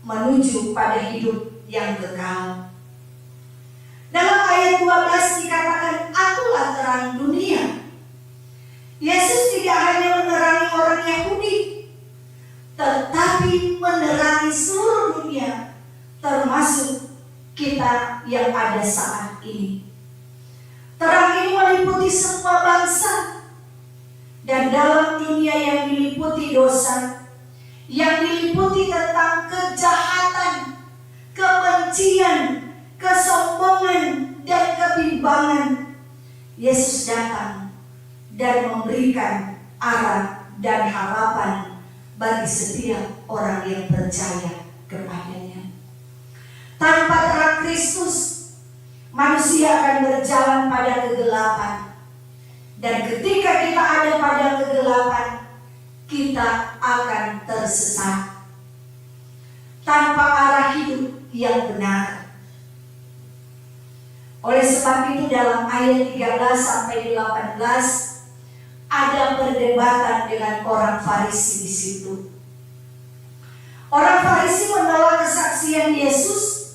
menuju pada hidup yang kekal. Dalam ayat 12 dikatakan, akulah terang dunia. Yesus tidak hanya menerangi orang Yahudi, tetapi menerangi seluruh dunia, termasuk kita yang ada saat ini. Terang ini meliputi semua bangsa, dan dalam dunia yang diliputi dosa, yang diliputi tentang kejahatan, kebencian, kesombongan, dan kebimbangan, Yesus datang dan memberikan arah dan harapan bagi setiap orang yang percaya kepadanya. Tanpa terang Kristus, manusia akan berjalan pada kegelapan. Dan ketika kita ada pada kegelapan, kita akan tersesat. Tanpa arah hidup yang benar. Oleh sebab itu dalam ayat 13 sampai 18 ada perdebatan dengan orang Farisi di situ. Orang Farisi menolak kesaksian Yesus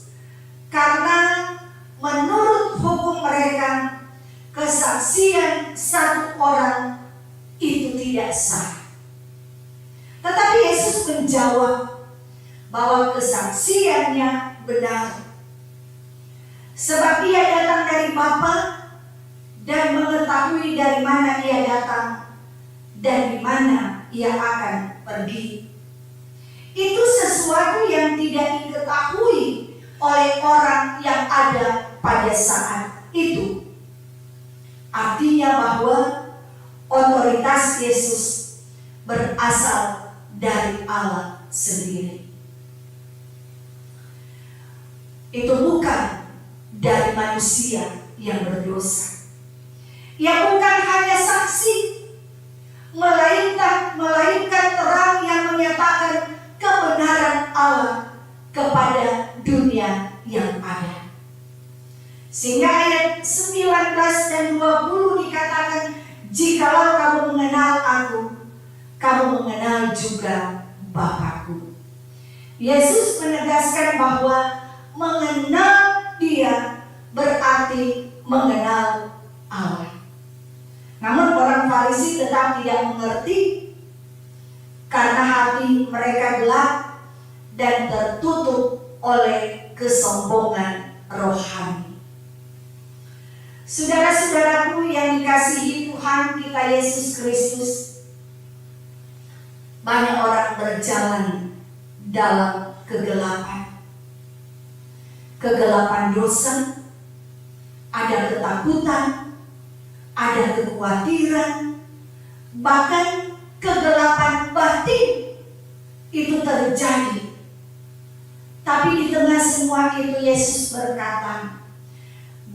karena menurut hukum mereka kesaksian satu orang itu tidak sah. Tetapi Yesus menjawab bahwa kesaksiannya benar. Sebab ia datang dari Bapa dan mengetahui dari mana ia datang dan di mana ia akan pergi. Itu sesuatu yang tidak diketahui oleh orang yang ada pada saat itu. Artinya bahwa otoritas Yesus berasal dari Allah sendiri. Itu bukan dari manusia yang berdosa. Yang bukan hanya saksi, melainkan terang yang menyatakan kebenaran Allah kepada dunia yang ada. Sehingga ayat 19 dan 20 dikatakan, jikalau kamu mengenal aku, kamu mengenal juga Bapakku. Yesus menegaskan bahwa mengenal Dia berarti mengenal Allah. Namun orang Farisi tetap tidak mengerti karena hati mereka gelap dan tertutup oleh kesombongan rohani. Saudara-saudaraku yang dikasihi Tuhan kita Yesus Kristus, banyak orang berjalan dalam kegelapan. Kegelapan dosa, ada ketakutan, ada kekhawatiran, bahkan kegelapan batin itu terjadi. Tapi di tengah semua itu Yesus berkata,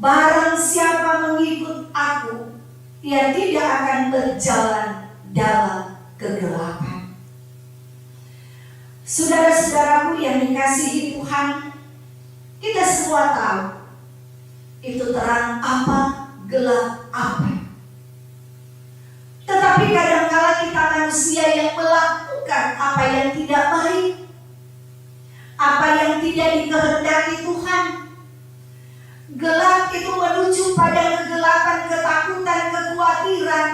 barang siapa mengikut aku, ia tidak akan berjalan dalam kegelapan. Saudara-saudaraku yang dikasihi Tuhan, kita semua tahu itu terang apa, gelap apa. Tetapi kadang-kala kita manusia yang melakukan apa yang tidak baik, apa yang tidak dikehendaki Tuhan. Gelap itu menuju pada kegelapan, ketakutan, kekhawatiran,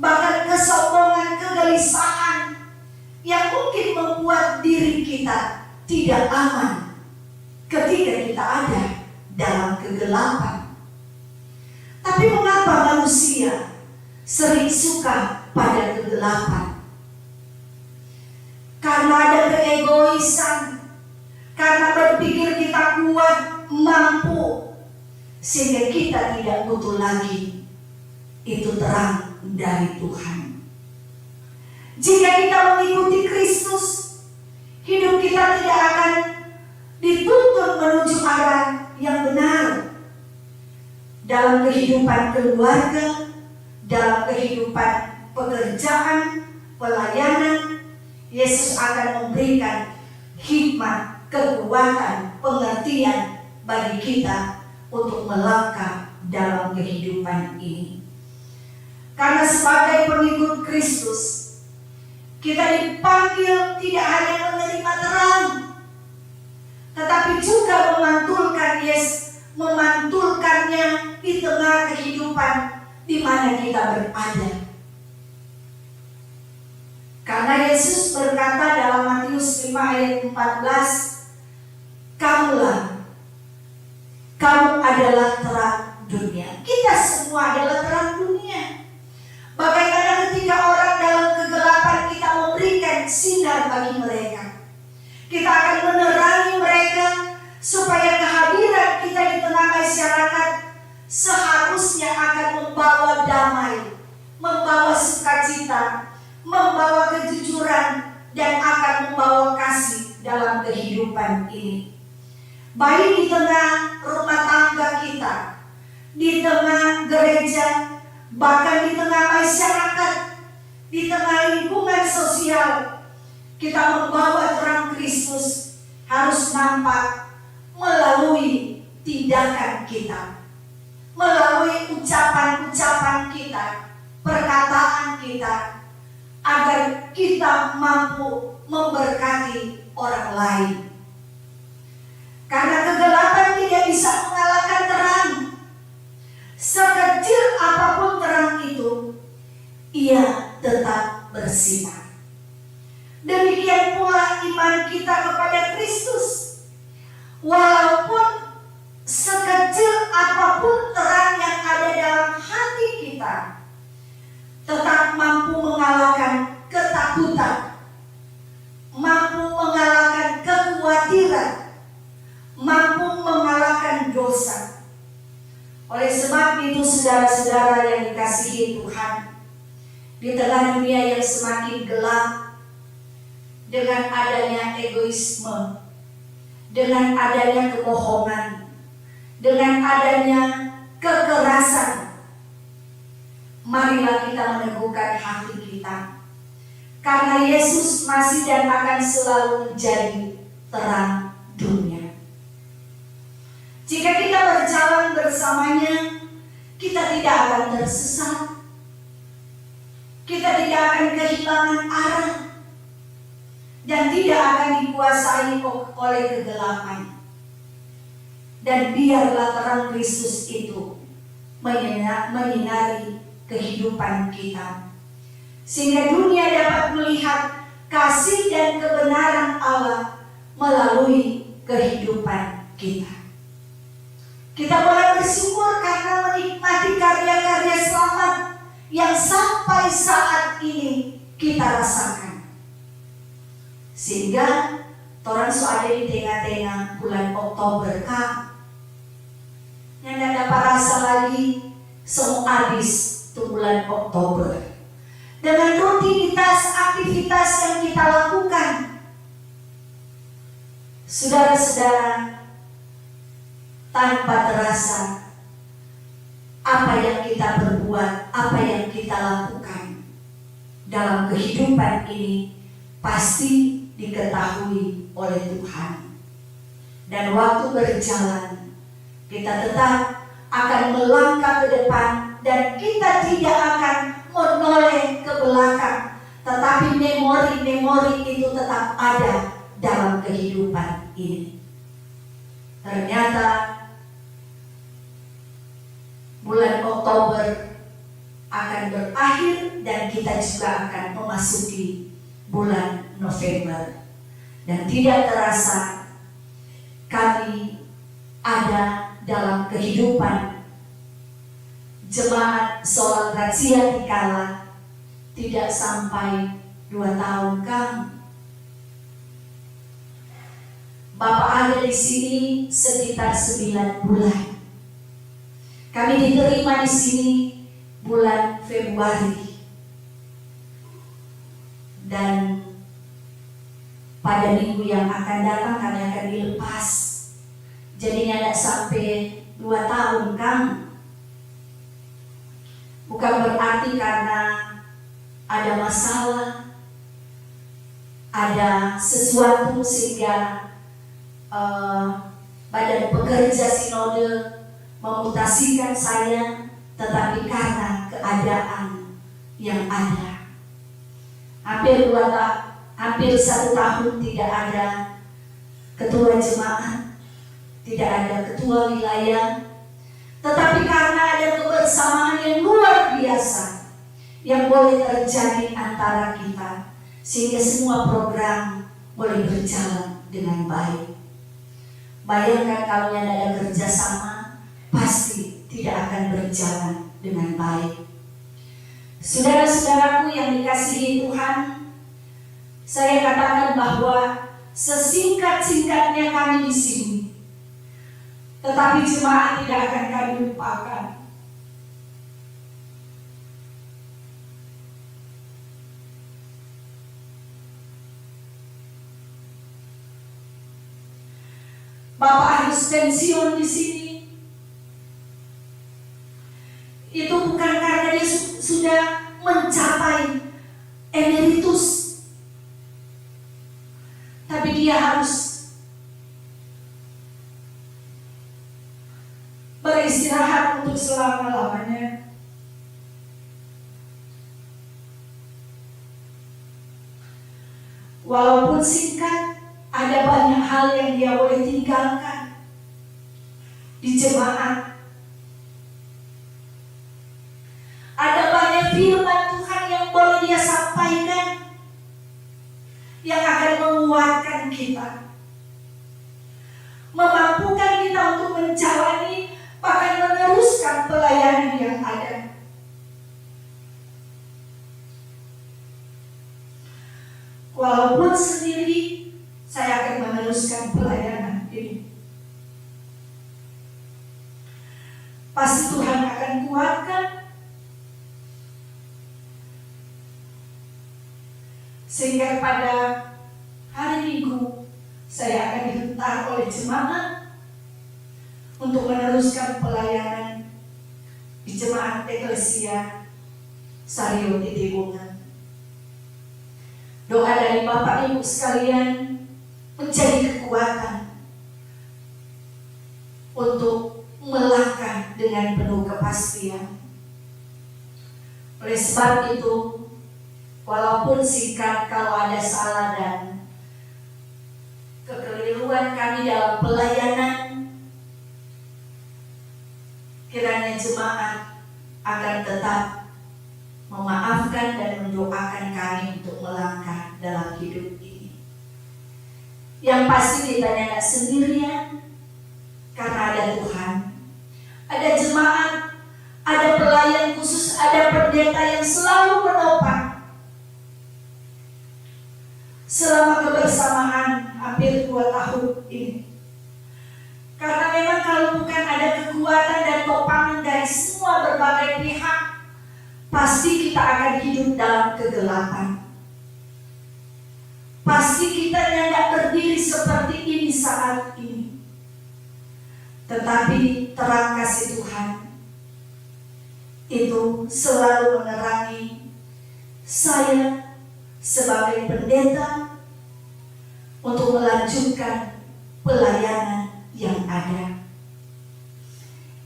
bahkan kesombongan, kegelisahan yang mungkin membuat diri kita tidak aman ketika kita ada dalam kegelapan. Tapi mengapa manusia sering suka pada kegelapan? Karena ada keegoisan, karena berpikir kita kuat, mampu, sehingga kita tidak butuh lagi itu terang dari Tuhan. Jika kita mengikuti Kristus, hidup kita tidak akan dituntun menuju arah yang benar. Dalam kehidupan keluarga, dalam kehidupan pekerjaan, pelayanan, Yesus akan memberikan hikmat, kekuatan, pengertian bagi kita untuk melangkah dalam kehidupan ini. Karena sebagai pengikut Kristus, kita dipanggil tidak hanya menerima terang, sudah memantulkannya di tengah kehidupan di mana kita berada. Karena Yesus berkata dalam Matius 5 ayat 14, kamu adalah terang dunia. Kita semua adalah terang dunia. Bagaimana ketika orang dalam kegelapan, kita memberikan sinar bagi mereka. Kita akan menerangi mereka supaya kehadiran kita di tengah masyarakat seharusnya akan membawa damai, membawa sukacita, membawa kejujuran, dan akan membawa kasih dalam kehidupan ini. Baik di tengah rumah tangga kita, di tengah gereja, bahkan di tengah masyarakat, di tengah lingkungan sosial, kita membawa terang Kristus harus nampak melalui tindakan kita, melalui ucapan-ucapan kita, perkataan kita, agar kita mampu memberkati orang lain. Karena kegelapan tidak bisa mengalahkan terang. Sekecil apapun terang itu, ia tetap bersinar. Demikian pula iman kita kepada Kristus. Walaupun sekecil apapun terang yang ada dalam hati kita, tetap mampu mengalahkan ketakutan, mampu mengalahkan kekhawatiran, mampu mengalahkan dosa. Oleh sebab itu, saudara-saudara yang dikasihi Tuhan, di tengah dunia yang semakin gelap, dengan adanya egoisme, dengan adanya kebohongan, dengan adanya kekerasan, marilah kita meneguhkan hati kita, karena Yesus masih dan akan selalu menjadi terang dunia. Jika kita berjalan bersamanya, kita tidak akan tersesat, kita tidak akan kehilangan arah, dan tidak akan dikuasai oleh kegelapan. Dan biarlah terang Kristus itu menyinari kehidupan kita, sehingga dunia dapat melihat kasih dan kebenaran Allah melalui kehidupan kita. Kita boleh bersyukur karena menikmati karya-karya selamat yang sampai saat ini kita rasakan. Sehingga orang ada di tengah-tengah bulan Oktober yang tidak dapat rasa lagi semua habis tuh bulan Oktober. Dengan rutinitas aktivitas yang kita lakukan, saudara-saudara, tanpa terasa apa yang kita berbuat, apa yang kita lakukan dalam kehidupan ini pasti diketahui oleh Tuhan. Dan waktu berjalan, kita tetap akan melangkah ke depan, dan kita tidak akan menoleh ke belakang, tetapi memori-memori itu tetap ada dalam kehidupan ini. Ternyata bulan Oktober akan berakhir dan kita juga akan memasuki bulan November, dan tidak terasa kami ada dalam kehidupan jemaat Soal Gratia Tikala tidak sampai 2 tahun kan. Bapak ada di sini sekitar 9 bulan. Kami diterima di sini bulan Februari. Dan pada minggu yang akan datang kami akan dilepas. Jadinya tidak sampai 2 tahun kan. Bukan berarti karena ada masalah, ada sesuatu sehingga badan pekerja sinode memutasikan saya, tetapi karena keadaan yang ada. Hampir 1 tahun tidak ada ketua jemaat, tidak ada ketua wilayah, tetapi karena ada kebersamaan yang luar biasa yang boleh terjadi antara kita, sehingga semua program boleh berjalan dengan baik. Bayangkan kalau yang ada kerjasama, pasti tidak akan berjalan dengan baik. Saudara-saudaraku yang dikasihi Tuhan, saya katakan bahwa sesingkat-singkatnya kami di sini, tetapi jemaat tidak akan kami lupakan. Bapak harus pensiun di sini. Itu bukan karena dia sudah mencapai emeritus, tapi dia harus beristirahat untuk selama-lamanya. Walaupun singkat, ada banyak hal yang dia boleh tinggalkan di jemaat. Ada banyak firman Tuhan yang boleh dia sampaikan, yang akan menguatkan kita, memampukan kita untuk menjalani, bahkan meneruskan pelayanan yang ada. Walaupun sendiri, saya akan meneruskan pelayanan ini. Pasti Tuhan akan kuatkan, sehingga pada hari Minggu saya akan dihentar oleh jemaat untuk meneruskan pelayanan di jemaat Eklesia Sario Titibungan. Doa dari Bapak Ibu sekalian menjadi kekuatan untuk melangkah dengan penuh kepastian. Oleh sebab itu, walaupun singkat, kalau ada salah dan kekeliruan kami dalam pelayanan, kiranya jemaat akan tetap memaafkan dan mendoakan kami untuk melangkah dalam hidup ini. Yang pasti kita tidak sendirian, karena ada Tuhan, ada jemaat, ada pelayan khusus, ada pendeta yang selalu menopang selama kebersamaan hampir 2 tahun ini. Karena memang kalau bukan ada kekuatan dan topangan dari semua berbagai pihak, pasti kita akan hidup dalam kegelapan. Pasti kita tidak berdiri seperti ini saat ini. Tetapi terang kasih Tuhan itu selalu menerangi saya sebagai pendeta untuk melanjutkan pelayanan yang ada.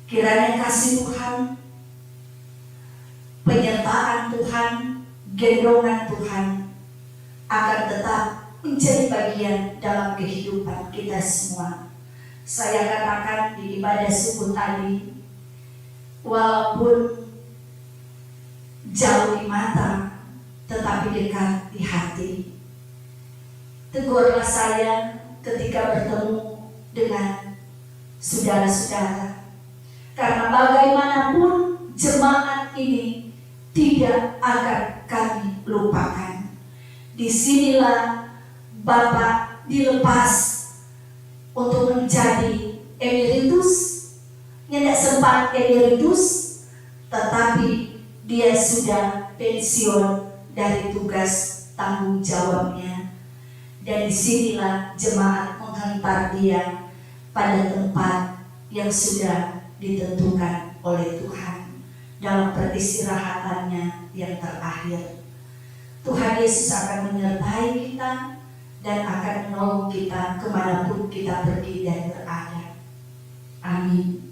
Kiranya kasih Tuhan, penyertaan Tuhan, gendongan Tuhan akan tetap menjadi bagian dalam kehidupan kita semua. Saya katakan di ibadah subuh tadi, walaupun jauh di mata, tetapi dekat di hati. Tegurlah saya ketika bertemu dengan saudara-saudara, karena bagaimanapun jemaat ini tidak akan kami lupakan. Disinilah Bapak dilepas untuk menjadi emeritus, tidak sempat emeritus, tetapi dia sudah pensiun dari tugas tanggung jawabnya. Dan disinilah jemaat menghantar dia pada tempat yang sudah ditentukan oleh Tuhan dalam peristirahatannya yang terakhir. Tuhan Yesus akan menyertai kita dan akan menolong kita kemanapun kita pergi dan berada. Amin.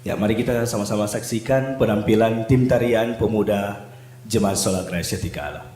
Ya, mari kita sama-sama saksikan penampilan tim tarian pemuda Jemaat sholat Gracia di Allah.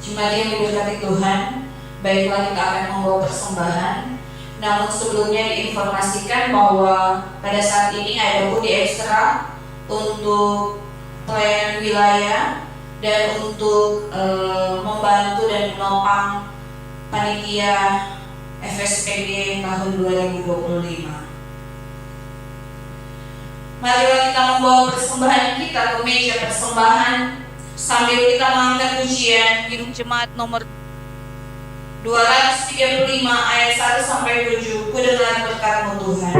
Jemaat yang diberkati Tuhan, baiklah kita akan membawa persembahan. Namun sebelumnya diinformasikan bahwa pada saat ini ada budi ekstra untuk pelayanan wilayah dan untuk membantu dan menopang panitia FSPD tahun 2025. Marilah kita membawa persembahan kita ke meja persembahan sambil kita mengangkat pujian Kidung Jemaat nomor 235 ayat 1 sampai 7. Ku dengar berkat-Mu Tuhan.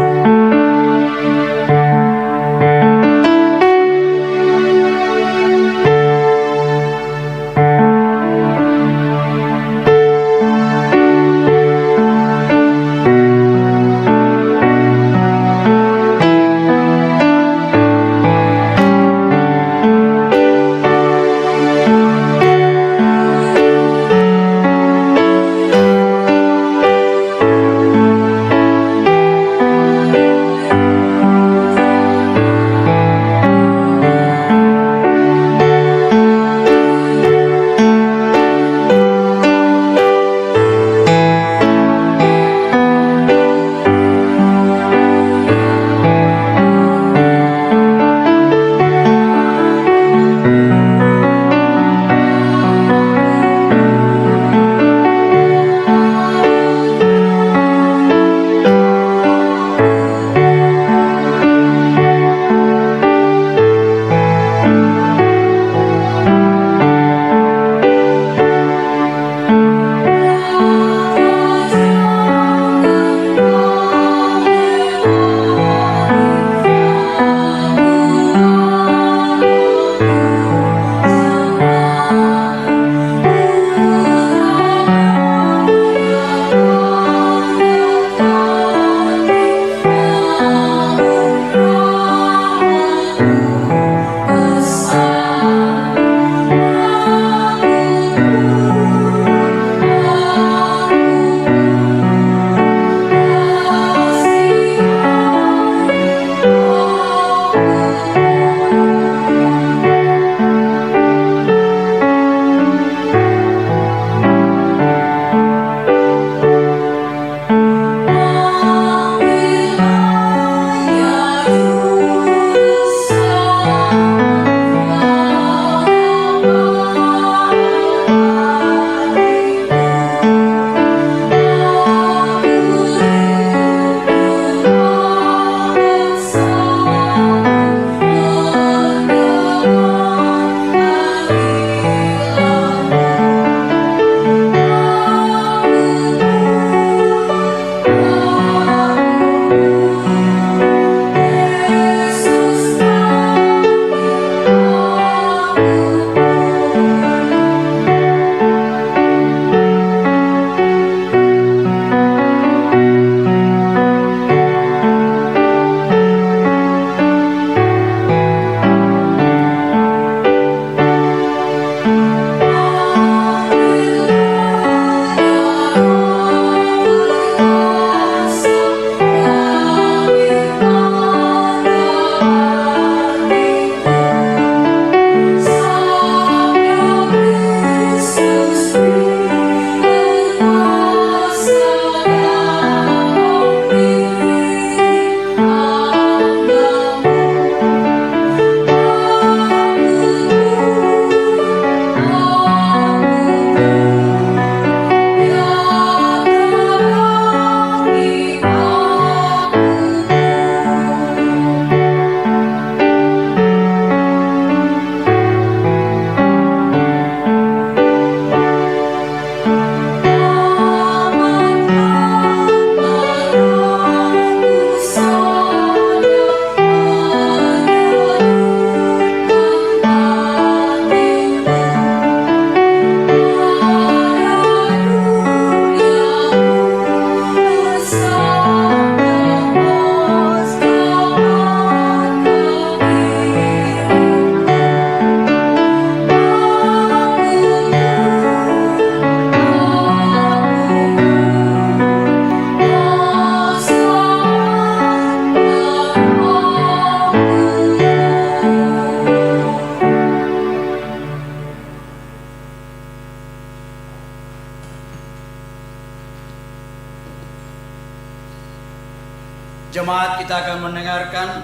Jemaat, kita akan mendengarkan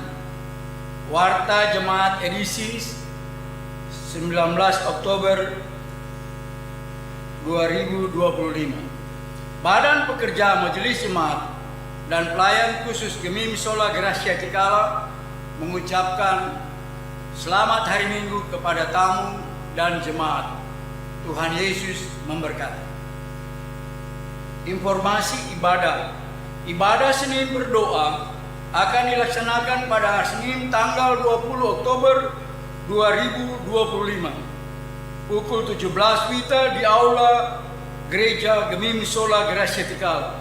Warta Jemaat edisi 19 Oktober 2025. Badan Pekerja Majelis Jemaat dan Pelayan Khusus Gemim Sola Gracia Tikala mengucapkan selamat hari Minggu kepada tamu dan jemaat. Tuhan Yesus memberkati. Informasi ibadah. Ibadah Senin berdoa akan dilaksanakan pada Senin tanggal 20 Oktober 2025 pukul 17 WITA di Aula Gereja Gemim Sola Gracia Tikala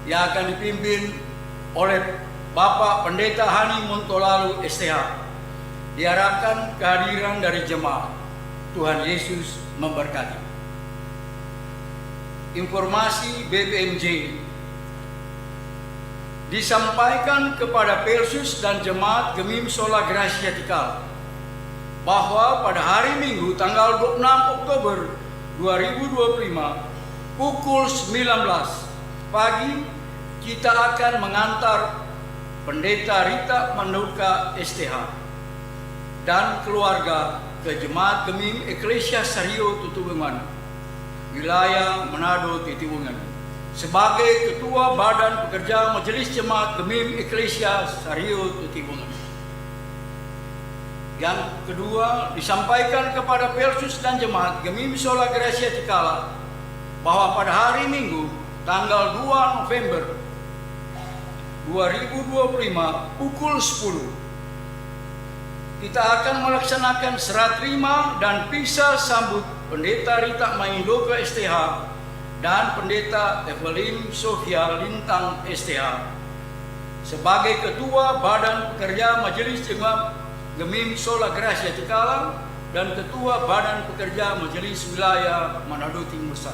yang akan dipimpin oleh Bapak Pendeta Hani Montolalu STH. Diharapkan kehadiran dari jemaat. Tuhan Yesus memberkati. Informasi BPMJ disampaikan kepada Persus dan jemaat Gemim Sola Gracia Tikala bahwa pada hari Minggu tanggal 26 Oktober 2025 pukul 19 pagi kita akan mengantar Pendeta Rita Manduka STH dan keluarga ke Jemaat Gemim Eklesia Sario Tutubungan, wilayah Manado Titiwungan, sebagai Ketua Badan Pekerja Majelis Jemaat Gemim Eklesia Sario Tutibungan. Yang kedua, disampaikan kepada Persus dan jemaat Gemim Sola Gracia Tikala bahwa pada hari Minggu tanggal 2 November 2025 pukul 10 kita akan melaksanakan serah terima dan pisah sambut Pendeta Rita Maindoka STH dan Pendeta Evelyn Sofia Lintang STH sebagai Ketua Badan Pekerja Majelis Jemaat Gemim Sola Gracia Tikala dan Ketua Badan Pekerja Majelis Wilayah Manado Timur 1.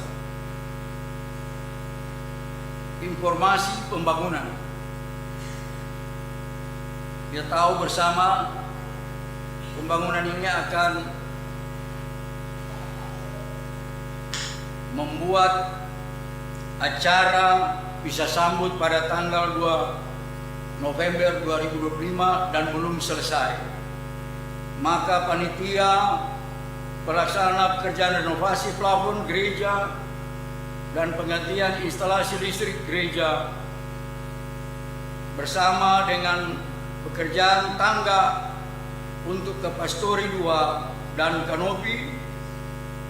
Informasi pembangunan. Kita tahu bersama pembangunan ini akan membuat acara bisa sambut pada tanggal 2 November 2025 dan belum selesai. Maka panitia pelaksana pekerjaan renovasi plafon gereja dan penggantian instalasi listrik gereja bersama dengan pekerjaan tangga untuk ke Pastori 2 dan kanopi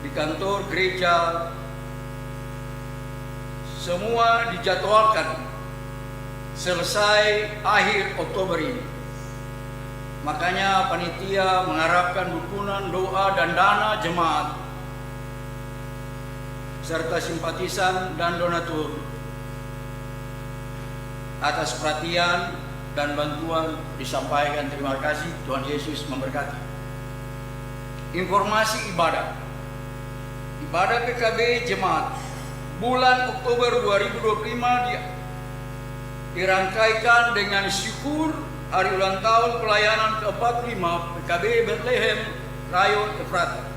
di kantor gereja semua dijadwalkan selesai akhir Oktober ini. Makanya panitia mengharapkan dukungan doa dan dana jemaat serta simpatisan dan donatur atas perhatian dan bantuan disampaikan. Terima kasih. Tuhan Yesus memberkati. Informasi ibadah. Ibadah PKB jemaat bulan Oktober 2025 dirangkaikan dengan syukur hari ulang tahun pelayanan ke-45 PKB Bethlehem Rayon Efrata.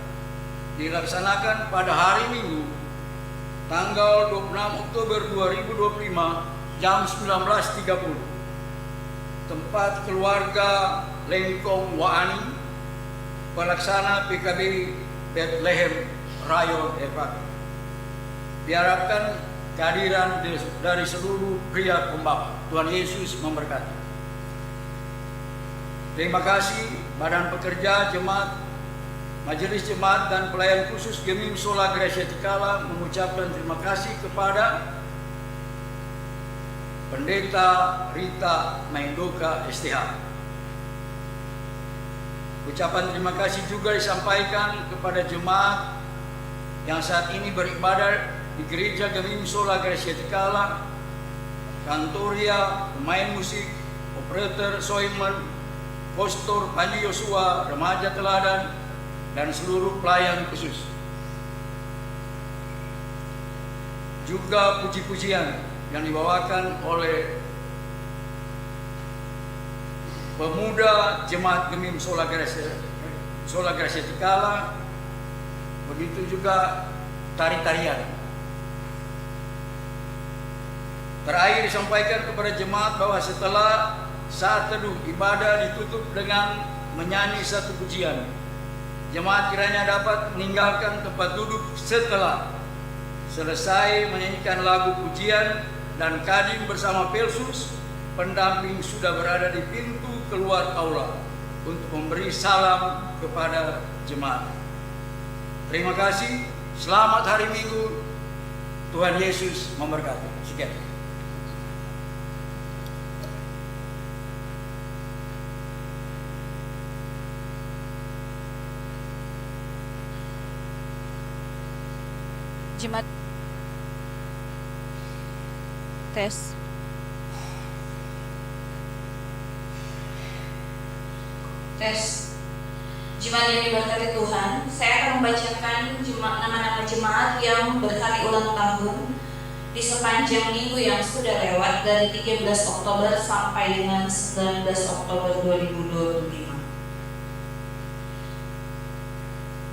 Dilaksanakan pada hari Minggu tanggal 26 Oktober 2025 jam 19.30. Tempat keluarga Lengkong Waani, pelaksana PKB Bethlehem Rayon Efrata. Diharapkan kehadiran dari seluruh pria pembapa. Tuhan Yesus memberkati. Terima kasih Badan Pekerja Jemaat Majelis Jemaat dan Pelayan Khusus Gemim Sola Gracia Tikala mengucapkan terima kasih kepada Pendeta Rita Maindoka STH. Ucapan terima kasih juga disampaikan kepada jemaat yang saat ini beribadah di Gereja Gemim Sola Gracia Tikala, Kantoria, pemain musik, operator Soiman, Pastor Panji Yosua, Remaja Teladan, dan seluruh pelayan khusus. Juga puji-pujian yang dibawakan oleh pemuda jemaat Gemim Sola Gracia Tikala, begitu juga tari-tarian. Terakhir disampaikan kepada jemaat bahwa setelah saat teduh ibadah ditutup dengan menyanyi satu pujian. Jemaat kiranya dapat meninggalkan tempat duduk setelah selesai menyanyikan lagu pujian, dan Kadin bersama Pelsus pendamping sudah berada di pintu keluar aula untuk memberi salam kepada jemaat. Terima kasih. Selamat hari Minggu. Tuhan Yesus memberkati. Sekian. Jemaat tes. Jemaat yang diberkati Tuhan, saya akan membacakan nama-nama jemaat yang berhari ulang tahun di sepanjang minggu yang sudah lewat dari 13 Oktober sampai dengan 19 Oktober 2025.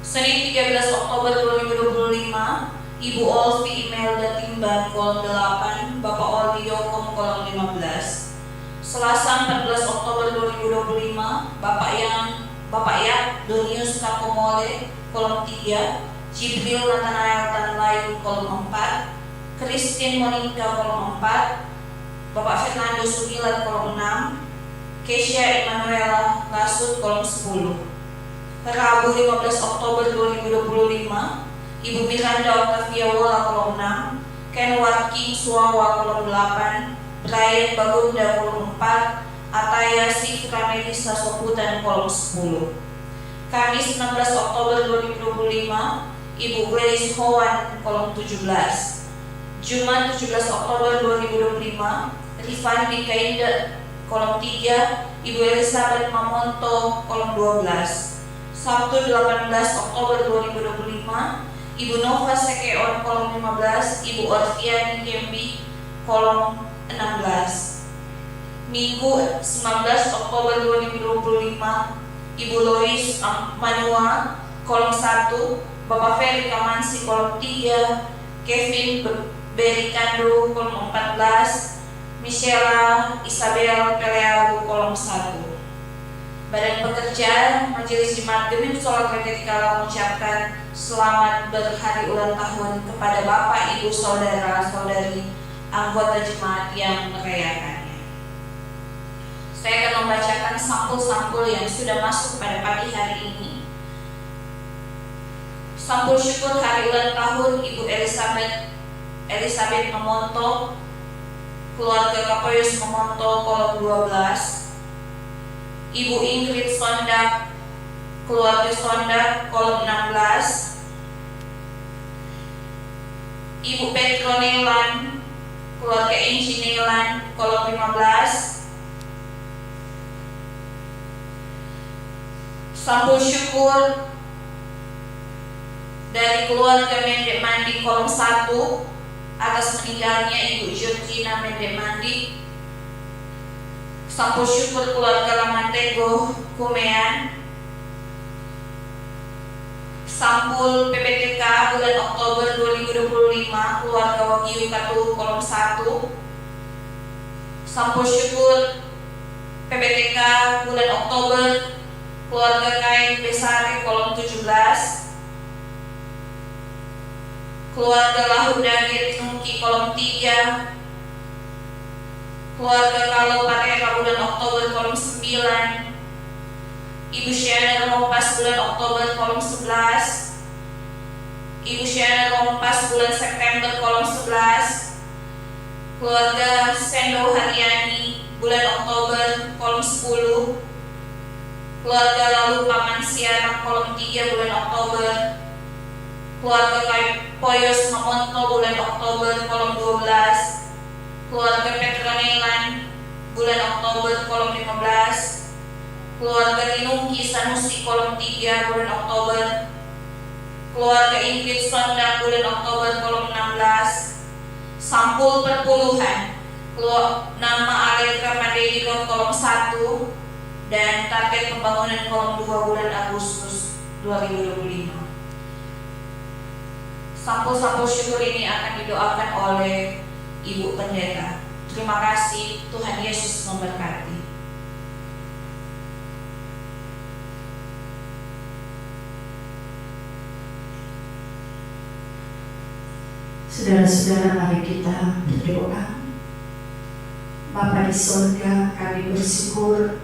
Senin 13 Oktober 2025, Ibu Olvi Imelda Timban kolom 8, Bapak Olvi Yokom kolom 15. Selasa 14 Oktober 2025, Bapak Yak Donius Kakomole kolom 3, Jibril Nathanael Tanlayu kolom 4, Christine Monica kolom 4, Bapak Fernando Sumilan kolom 6, Keisha Emanuela Lasut kolom 10. Rabu 15 Oktober 2025, Ibu Miranda Octavia Wola kolom 6, Ken Warking Suawa kolom 8, Brian Bagunda kolom 4, Ataya Sifra Melisa Soputan kolom 10. Kamis 16 Oktober 2025, Ibu Gladys Howan kolom 17. Jumat 17 Oktober 2025, Rifan Dikainda kolom 3, Ibu Elizabeth Mamonto kolom 12. Sabtu 18 Oktober 2025, Ibu Nova Sekeon kolom 15, Ibu Orviani Kembi kolom 16. Minggu 19 Oktober 2025, Ibu Lois Manua kolom 1, Bapak Ferry Kamansi kolom 3, Kevin Berikando kolom 14, Michela Isabel Pelealu kolom 1. Badan Pekerja Majelis Jemaat Gemim Solar Kreatikala mengucapkan selamat berhari ulang tahun kepada Bapak, Ibu, Saudara, Saudari, anggota jemaat yang merayakannya. Saya akan membacakan sampul-sampul yang sudah masuk pada pagi hari ini. Sampul syukur hari ulang tahun Ibu Elizabeth Memonto, keluarga Kapoyus Memonto kolom 12. Ibu Ingrid Sondak, keluarga Sondak kolom 16. Ibu Petronelan, keluarga Injinelan kolom 15. Sampul syukur dari keluarga Mendek Mandi kolom 1 atas meninggalnya Ibu Georgina Mendek Mandi. Sampul syukur keluarga Lamantego Kumean. Sampul PPTK bulan Oktober 2025 keluarga Wagyu Katu kolom 1. Sampul syukur PPTK bulan Oktober keluarga Kain Besari kolom 17. Keluarga Lahudagir Nungki kolom 3. Keluarga Kalau Patera bulan Oktober kolom 9. Ibu Syana Rompas bulan Oktober kolom 11. Ibu Syana Rompas bulan September kolom 11. Keluarga Sendo Haryani bulan Oktober kolom 10. Keluarga Lalu Paman Siara kolom 3 bulan Oktober. Keluarga Poyos Mamonto bulan Oktober kolom 12. Keluarga Petronelan bulan Oktober kolom 15. Keluarga Tinungki Sanusi kolom 3 bulan Oktober. Keluarga Ingrid Sondak bulan Oktober kolom 16. Sampul perpuluhan nama Alegra Pandegiro kolom 1 dan target pembangunan kolom 2 bulan Agustus 2025. Sampul-sampul syukur ini akan didoakan oleh Ibu Pendeta. Terima kasih, Tuhan Yesus memberkati. Saudara-saudara, mari kita berdoa. Bapa di surga, kami bersyukur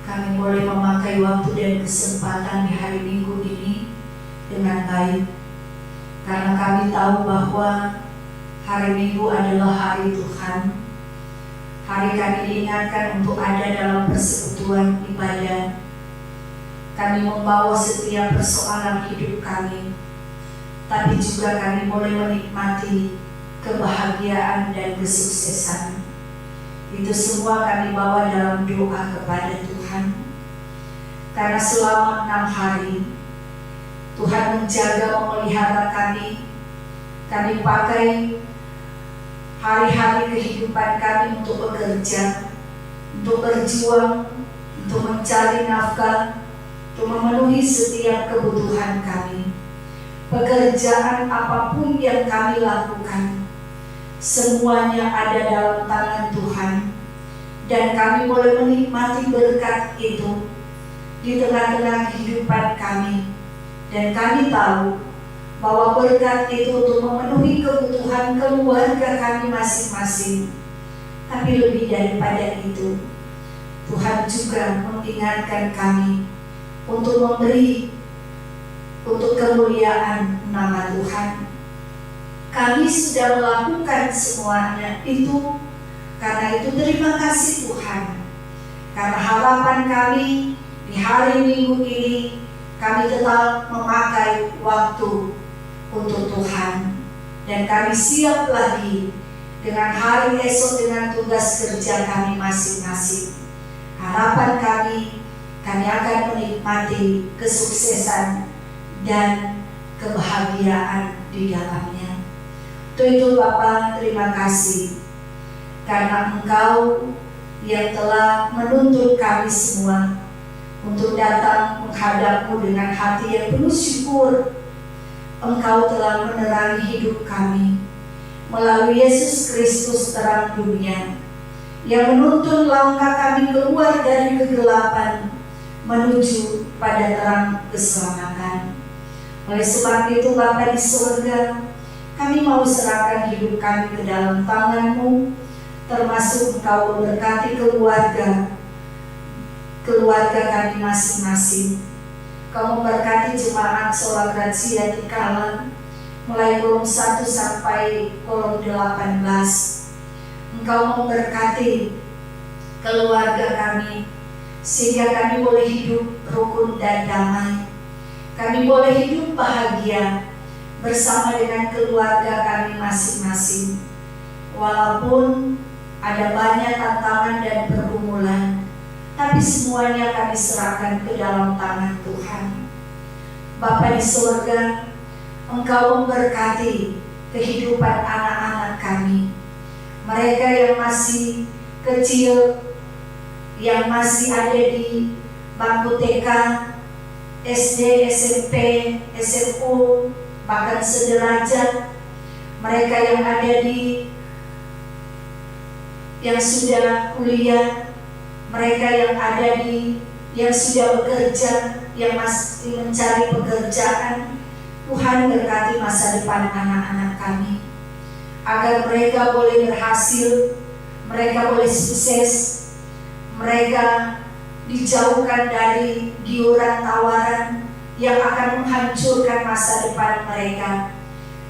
kami boleh memakai waktu dan kesempatan di hari Minggu ini dengan baik. Karena kami tahu bahwa hari Minggu adalah hari Tuhan. Hari kami diingatkan untuk ada dalam persekutuan ibadah. Kami membawa setiap persoalan hidup kami, tapi juga kami boleh menikmati kebahagiaan dan kesuksesan. Itu semua kami bawa dalam doa kepada Tuhan. Karena selama 6 hari Tuhan menjaga memelihara kami. Kami pakai hari-hari kehidupan kami untuk bekerja, untuk berjuang, untuk mencari nafkah, untuk memenuhi setiap kebutuhan kami. Pekerjaan apapun yang kami lakukan, semuanya ada dalam tangan Tuhan, dan kami boleh menikmati berkat itu di tengah-tengah kehidupan kami. Dan kami tahu bahwa berkat itu untuk memenuhi kebutuhan keluarga kami masing-masing. Tapi lebih daripada itu, Tuhan juga mengingatkan kami untuk memberi untuk kemuliaan nama Tuhan. Kami sudah melakukan semuanya itu, karena itu terima kasih Tuhan. Karena harapan kami di hari Minggu ini, kami tetap memakai waktu untuk Tuhan. Dan kami siap lagi dengan hari esok dengan tugas kerja kami masing-masing. Harapan kami akan menikmati kesuksesan dan kebahagiaan di dalamnya. Untuk itu Bapa, terima kasih karena Engkau yang telah menuntut kami semua untuk datang menghadap-Mu dengan hati yang penuh syukur. Engkau telah menerangi hidup kami melalui Yesus Kristus terang dunia, yang menuntun langkah kami keluar dari kegelapan menuju pada terang keselamatan. Oleh sebab itu Bapa di surga, kami mau serahkan hidup kami ke dalam tangan-Mu, termasuk Engkau memberkati keluarga kami masing-masing. Kau memberkati jemaat Sola Gratia Tikala mulai kolom 1 sampai kolom 18. Engkau memberkati keluarga kami sehingga kami boleh hidup rukun dan damai. Kami boleh hidup bahagia bersama dengan keluarga kami masing-masing. Walaupun ada banyak tantangan dan pergumulan, tapi semuanya kami serahkan ke dalam tangan Tuhan. Bapa di surga, Engkau memberkati kehidupan anak-anak kami. Mereka yang masih kecil, yang masih ada di bangku TK, SD, SMP, SMU, bahkan sederajat. Mereka yang ada yang sudah kuliah, mereka yang ada yang sudah bekerja, yang masih mencari pekerjaan. Tuhan berkati masa depan anak-anak kami, agar mereka boleh berhasil, mereka boleh sukses, mereka dijauhkan dari giuran tawaran yang akan menghancurkan masa depan mereka.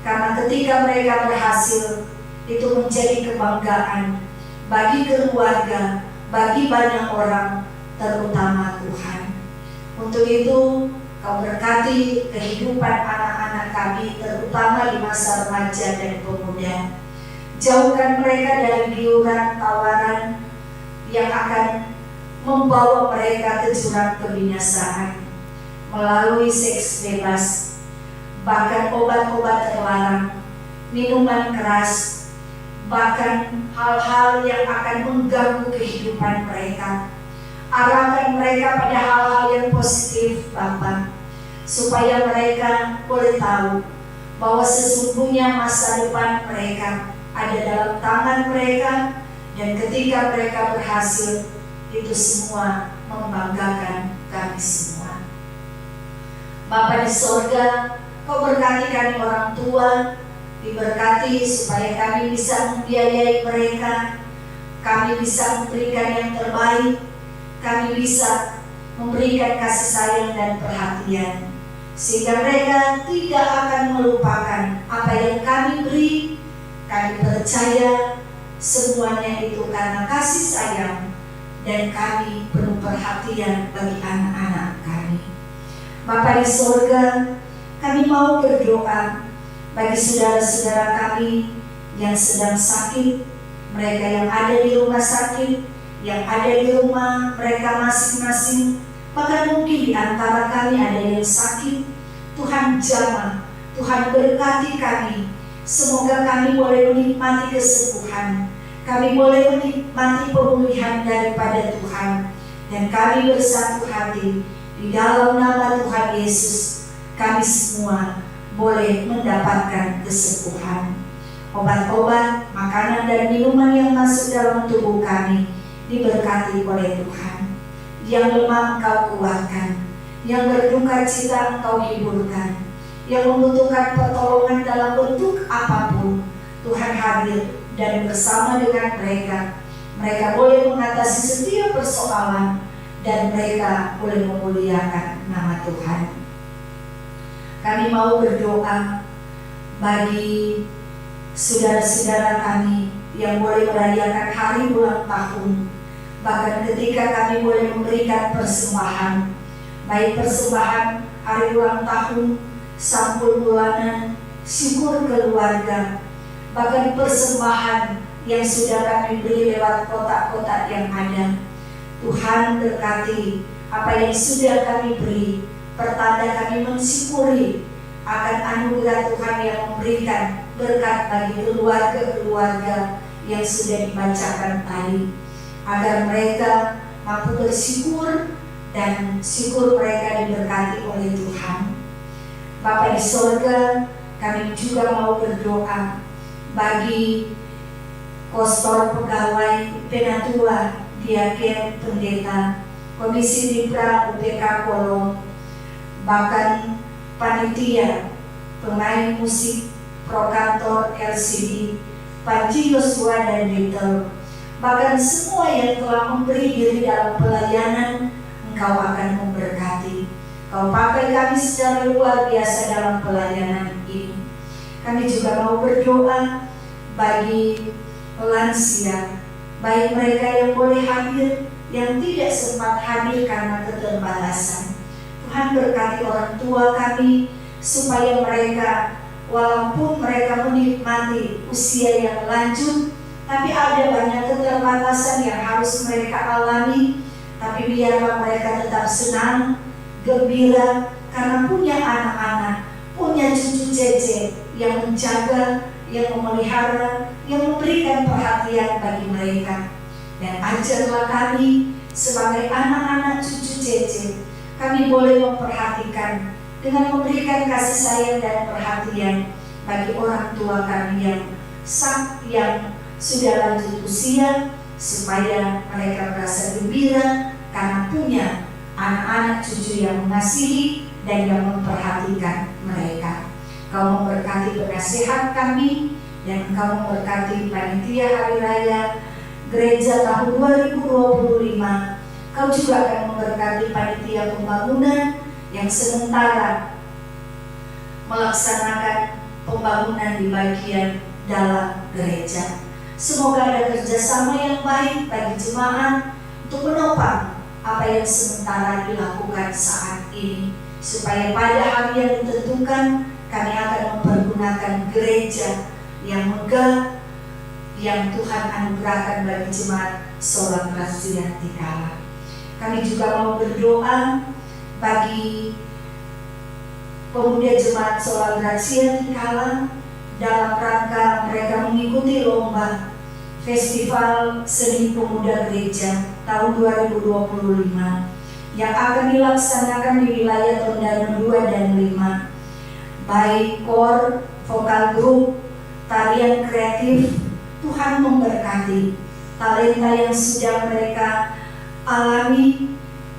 Karena ketika mereka berhasil, itu menjadi kebanggaan bagi keluarga, bagi banyak orang, terutama Tuhan. Untuk itu, Kau berkati kehidupan anak-anak kami, terutama di masa remaja dan pemuda. Jauhkan mereka dari giuran tawaran yang akan membawa mereka ke jurang kebinasaan melalui seks bebas, bahkan obat-obat terlarang, minuman keras, bahkan hal-hal yang akan mengganggu kehidupan mereka. Arahkan mereka pada hal-hal yang positif, Bapa, supaya mereka boleh tahu bahwa sesungguhnya masa depan mereka ada dalam tangan mereka, dan ketika mereka berhasil, itu semua membanggakan kami semua. Bapa di sorga, Kau berkati kami orang tua, diberkati supaya kami bisa membiayai mereka, kami bisa memberikan yang terbaik, kami bisa memberikan kasih sayang dan perhatian, sehingga mereka tidak akan melupakan apa yang kami beri. Kami percaya semuanya itu karena kasih sayang, dan kami penuh perhatian bagi anak-anak kami. Bapa di surga, kami mau berdoa bagi saudara-saudara kami yang sedang sakit, mereka yang ada di rumah sakit, yang ada di rumah mereka masing-masing, bahkan mungkin di antara kami ada yang sakit. Tuhan jamah, Tuhan berkati kami. Semoga kami boleh menikmati kesembuhan, kami boleh menikmati pemulihan daripada Tuhan, dan kami bersatu hati di dalam nama Tuhan Yesus. Kami semua boleh mendapatkan kesembuhan. Obat-obat, makanan dan minuman yang masuk dalam tubuh kami diberkati oleh Tuhan. Yang lemah Engkau kuatkan, yang berduka cita Engkau hiburkan, yang membutuhkan pertolongan dalam bentuk apapun, Tuhan hadir dan bersama dengan mereka. Mereka boleh mengatasi setiap persoalan, dan mereka boleh memuliakan nama Tuhan. Kami mau berdoa bagi saudara-saudara kami yang boleh merayakan hari ulang tahun, bahkan ketika kami boleh memberikan persembahan, baik persembahan hari ulang tahun, sampul bulanan, syukur keluarga, bahkan persembahan yang sudah kami beri lewat kotak-kotak yang ada. Tuhan berkati apa yang sudah kami beri, pertanda kami mensyukuri akan anugerah Tuhan yang memberikan berkat bagi keluarga-keluarga yang sudah dibacakan tadi, agar mereka mampu bersyukur dan syukur mereka diberkati oleh Tuhan. Bapa di sorga, kami juga mau berdoa bagi kostor pegawai, penatua, diaken, pendeta, komisi dipra UPK Kolong, bahkan panitia, pemain musik, prokantor LCD, Panji Yosua dan Little, bahkan semua yang telah memberi diri dalam pelayanan, Engkau akan memberkati. Kau pakai kami secara luar biasa dalam pelayanan ini. Kami juga mau berdoa bagi lansia, baik mereka yang boleh hadir, yang tidak sempat hadir karena keterbatasan. Tuhan berkati orang tua kami, supaya mereka, walaupun mereka menikmati usia yang lanjut, tapi ada banyak keterbatasan yang harus mereka alami, tapi biarlah mereka tetap senang, gembira, karena punya anak-anak, punya cucu cece yang menjaga, yang memelihara, yang memberikan perhatian bagi mereka. Dan ajarlah kami sebagai anak-anak cucu cece, kami boleh memperhatikan dengan memberikan kasih sayang dan perhatian bagi orang tua kami yang sudah lanjut usia, supaya mereka merasa gembira karena punya anak-anak cucu yang mengasihi dan yang memperhatikan mereka. Kau memberkati penasihat kami, dan Engkau memberkati panitia Hari Raya Gereja tahun 2025. Kau juga akan memberkati panitia pembangunan yang sementara melaksanakan pembangunan di bagian dalam gereja. Semoga ada kerjasama yang baik bagi jemaat untuk menopang apa yang sementara dilakukan saat ini, supaya pada hari yang ditentukan kami akan mempergunakan gereja yang megah yang Tuhan anugerahkan bagi jemaat Sola Gracia Tikala. Kami juga mau berdoa bagi pemuda jemaat Sola Gracia Tikala dalam rangka mereka mengikuti lomba Festival Seni Pemuda Gereja tahun 2025 yang akan dilaksanakan di wilayah Tondano 2 dan 5, baik kor, vokal grup, tarian kreatif, Tuhan memberkati. Talenta yang sudah mereka alami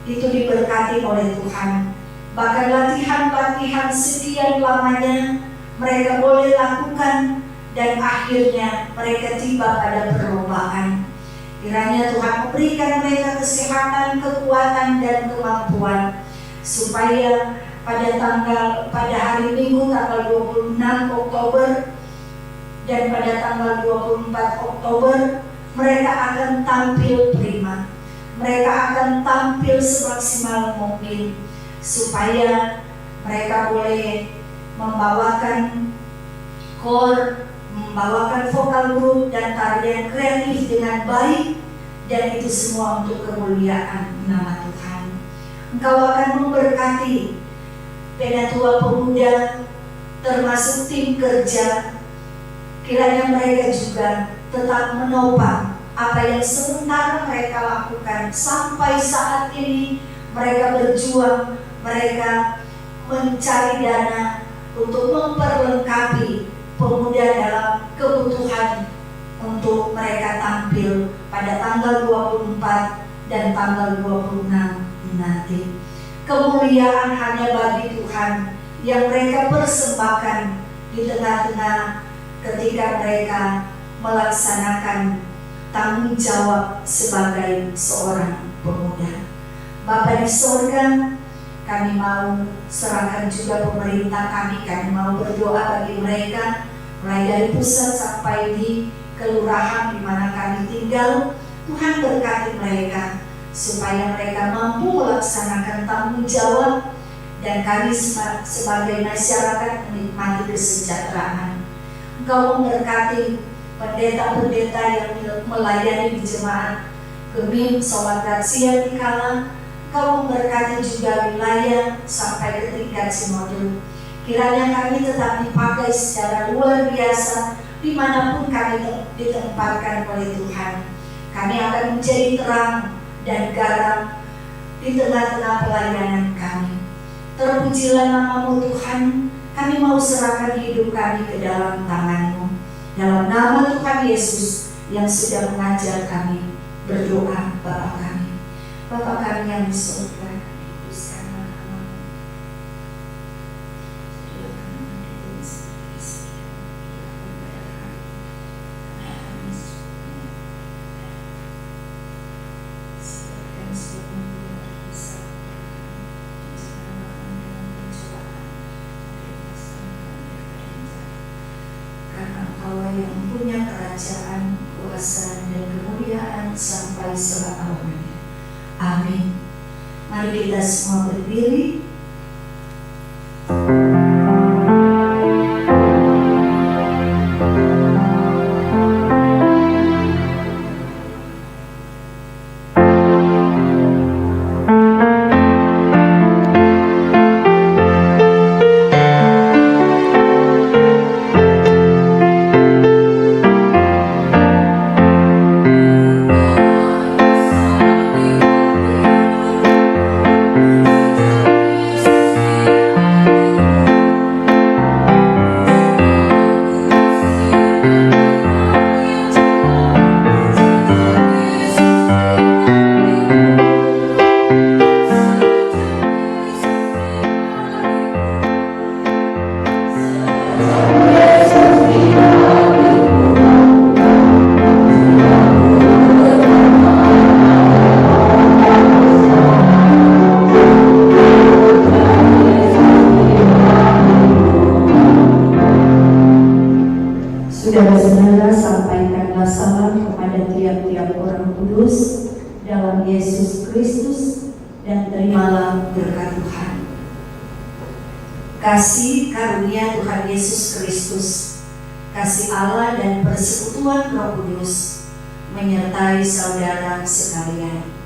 itu diberkati oleh Tuhan. Bahkan latihan-latihan sekian lamanya mereka boleh lakukan, dan akhirnya mereka tiba pada perlombaan. Kiranya Tuhan memberikan mereka kesehatan, kekuatan, dan kemampuan, supaya pada hari Minggu tanggal 26 Oktober dan pada tanggal 24 Oktober mereka akan tampil prima. Mereka akan tampil semaksimal mungkin, supaya mereka boleh membawakan kor, membawakan vokal group dan tarian kreatif dengan baik, dan itu semua untuk kemuliaan nama Tuhan. Engkau akan memberkati penatua pemuda termasuk tim kerja. Kiranya mereka juga tetap menopang apa yang sementara mereka lakukan sampai saat ini. Mereka berjuang, mereka mencari dana untuk memperlengkapi pemuda dalam kebutuhan untuk mereka tampil pada tanggal 24 dan tanggal 26 nanti. Kemuliaan hanya bagi Tuhan yang mereka persembahkan di tengah-tengah ketika mereka melaksanakan tanggung jawab sebagai seorang pemuda. Bapa di sorga, kami mau serahkan juga pemerintah kami mau berdoa bagi mereka, mulai dari pusat sampai di kelurahan di mana kami tinggal. Tuhan berkati mereka, supaya mereka mampu melaksanakan tanggung jawab, dan kami sebagai masyarakat menikmati kesejahteraan. Engkau memberkati pendeta-pendeta yang melayani di jemaat Gemim Sholat Gratia Tikala. Engkau memberkati juga wilayah sampai ke tingkat sinode. Kiranya kami tetap dipakai secara luar biasa dimanapun kami ditempatkan oleh Tuhan. Kami akan menjadi terang dan garam di tengah-tengah pelayanan kami. Terpujilah nama-Mu Tuhan. Kami mau serahkan hidup kami ke dalam tangan-Mu. Dalam nama Tuhan Yesus yang sudah mengajar kami berdoa, Bapa kami. Bapa kami yang di surga, dikuduskanlah nama-Mu. Yang punya kerajaan, kuasa, dan kemuliaan sampai selama-lamanya. Amin. Mari kita semua berdiri. Saudara-saudara, sampaikanlah salam kepada tiap-tiap orang kudus dalam Yesus Kristus, dan terimalah berkat Tuhan. Kasih karunia Tuhan Yesus Kristus, kasih Allah dan persekutuan Roh Kudus menyertai saudara sekalian.